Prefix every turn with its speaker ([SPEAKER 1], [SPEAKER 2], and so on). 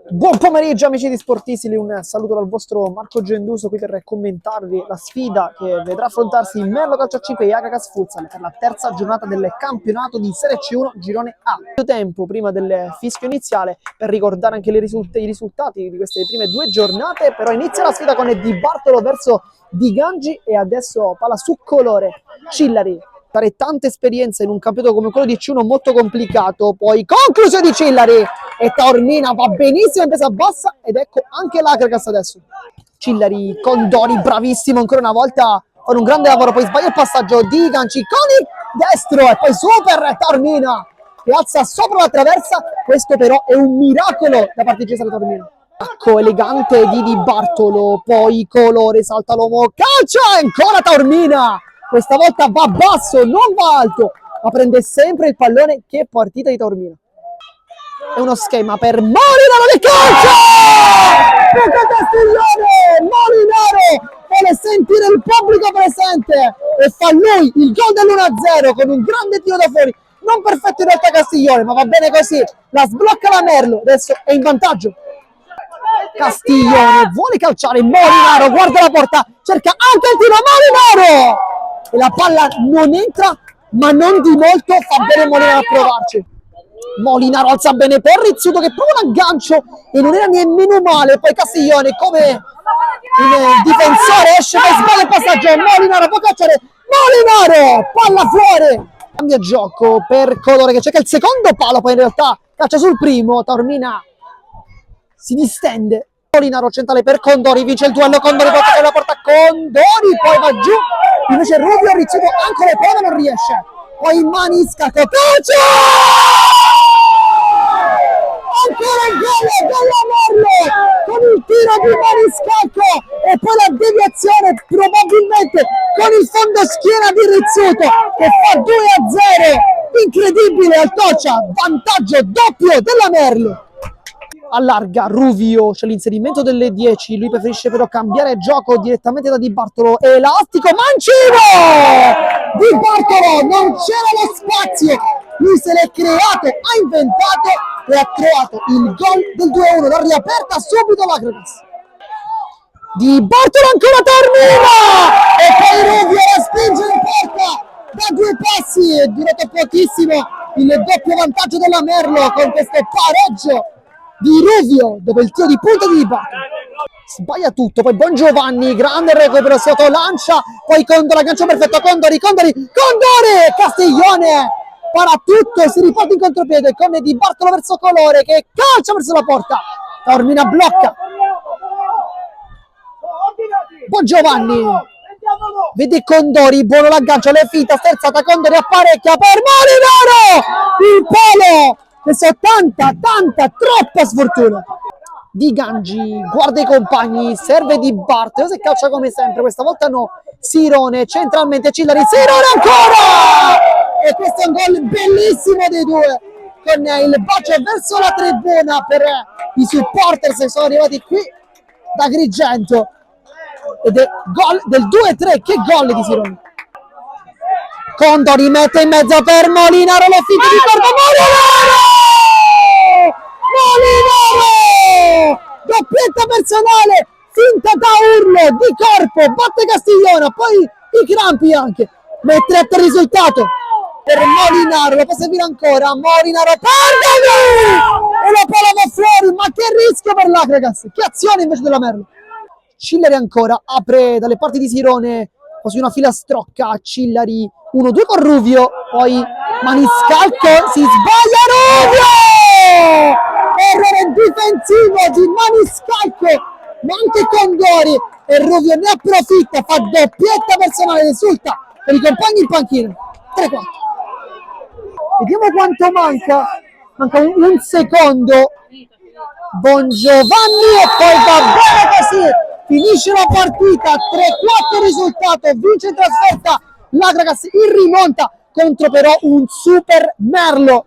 [SPEAKER 1] Buon pomeriggio amici di Sportissili, un saluto dal vostro Marco Genduso qui per commentarvi la sfida che vedrà affrontarsi il Merlo Calcio 5 e Acagas Futsal per la terza giornata del campionato di Serie C1 Girone A. Tempo prima del fischio iniziale per ricordare anche i risultati di queste prime due giornate, però inizia la sfida con Di Bartolo verso Di Gangi e adesso palla su colore Cillari. Dare tanta esperienza in un campionato come quello di C1 molto complicato, poi conclusione di Cillari e Taormina va benissimo in presa bassa ed ecco anche l'Acagas adesso. Cillari, Condori bravissimo ancora una volta con un grande lavoro, poi sbaglia il passaggio di Ganci con il destro e poi super Taormina che alza sopra la traversa. Questo però è un miracolo da parte di Cesare Taormina. Attacco elegante di Bartolo, poi colore, salta l'uomo, calcia e ancora Taormina. Questa volta va basso, non va alto, ma prende sempre il pallone. Che partita di Taormina. È uno schema per Molinaro che calcia! Luca Castiglione! Molinaro vuole sentire il pubblico presente e fa lui il gol dell'1-0 con un grande tiro da fuori. Non perfetto in realtà Castiglione, ma va bene così. La sblocca la Merlo, adesso è in vantaggio. Castiglione vuole calciare, Molinaro guarda la porta, cerca anche il tiro, Molinaro! E la palla non entra, ma non di molto, fa bene Molinaro a provarci. Molinaro alza bene per Rizzuto che prova un aggancio e non era nemmeno male, poi Castiglione come il difensore esce per sbagliare il passaggio, Molinaro può calciare, Molinaro, palla fuori! Cambia gioco per Colore che cerca il secondo palo, poi in realtà calcia sul primo, Taormina si distende, Molinaro centrale per Condori, vince il duello, Condori porta la porta, Condori poi va giù, invece Rubio Rizzuto anche le prove non riesce, poi Maniscalco, calcio! Ancora il gol della Merlo con il tiro di Maniscalco e poi la deviazione probabilmente con il fondoschiena di Rizzuto che fa 2-0, incredibile al Toccia, vantaggio doppio della Merlo. Allarga Ruvio, c'è l'inserimento delle 10, lui preferisce però cambiare gioco direttamente da Di Bartolo, elastico, Mancino! Di Bartolo, non c'era lo spazio, lui se l'è creato, ha inventato e ha trovato il gol del 2-1, l'ha riaperta subito l'Acagas. Di Bartolo ancora Taormina e poi Ruvio la spinge in porta da due passi, è durato pochissimo il doppio vantaggio della Merlo con questo pareggio di Ruvio dopo il tiro di punta di Bartolo. Sbaglia tutto, poi Buon Giovanni, grande recupero sotto lancia, poi Condori, aggancio perfetto, Condori, Castiglione para tutto, si riporta in contropiede con Di Bartolo verso Colore che calcia verso la porta, Taormina blocca, Buon Giovanni vede Condori, buono l'aggancio, le finta, sterzata, Condori apparecchia per Molinaro, il palo, questa tanta, troppa sfortuna. Di Gangi, guarda i compagni, serve Di Bartolo, se calcia come sempre, questa volta no, Sirone, centralmente Cillari, Sirone ancora! E questo è un gol bellissimo dei due, con il bacio verso la tribuna per i supporters che sono arrivati qui da Agrigento, ed è gol del 2-3, che gol di Sirone! Condori mette in mezzo per Molinaro, le finte di corpo, Molinaro! Doppietta personale, finta da urlo, di corpo, batte Castiglione, poi i crampi anche, mette a risultato per Molinaro, lo può servire ancora, Molinaro perde e la palla va fuori, ma che rischio per l'Acagas, che azione invece della Merlo. Cillari ancora, apre dalle parti di Sirone, così una filastrocca, Cillari 1-2 con Ruvio, poi Maniscalco, si sbaglia Ruvio! Errore difensivo di Maniscalco, ma anche Condori e Ruvio ne approfitta, fa doppietta personale, risulta per i compagni in panchina, 3-4. Vediamo quanto manca un secondo, Buon Giovanni e poi va bene così, finisce la partita, 3-4 risultato, vince in trasferta l'Acagas in rimonta contro però un super Merlo.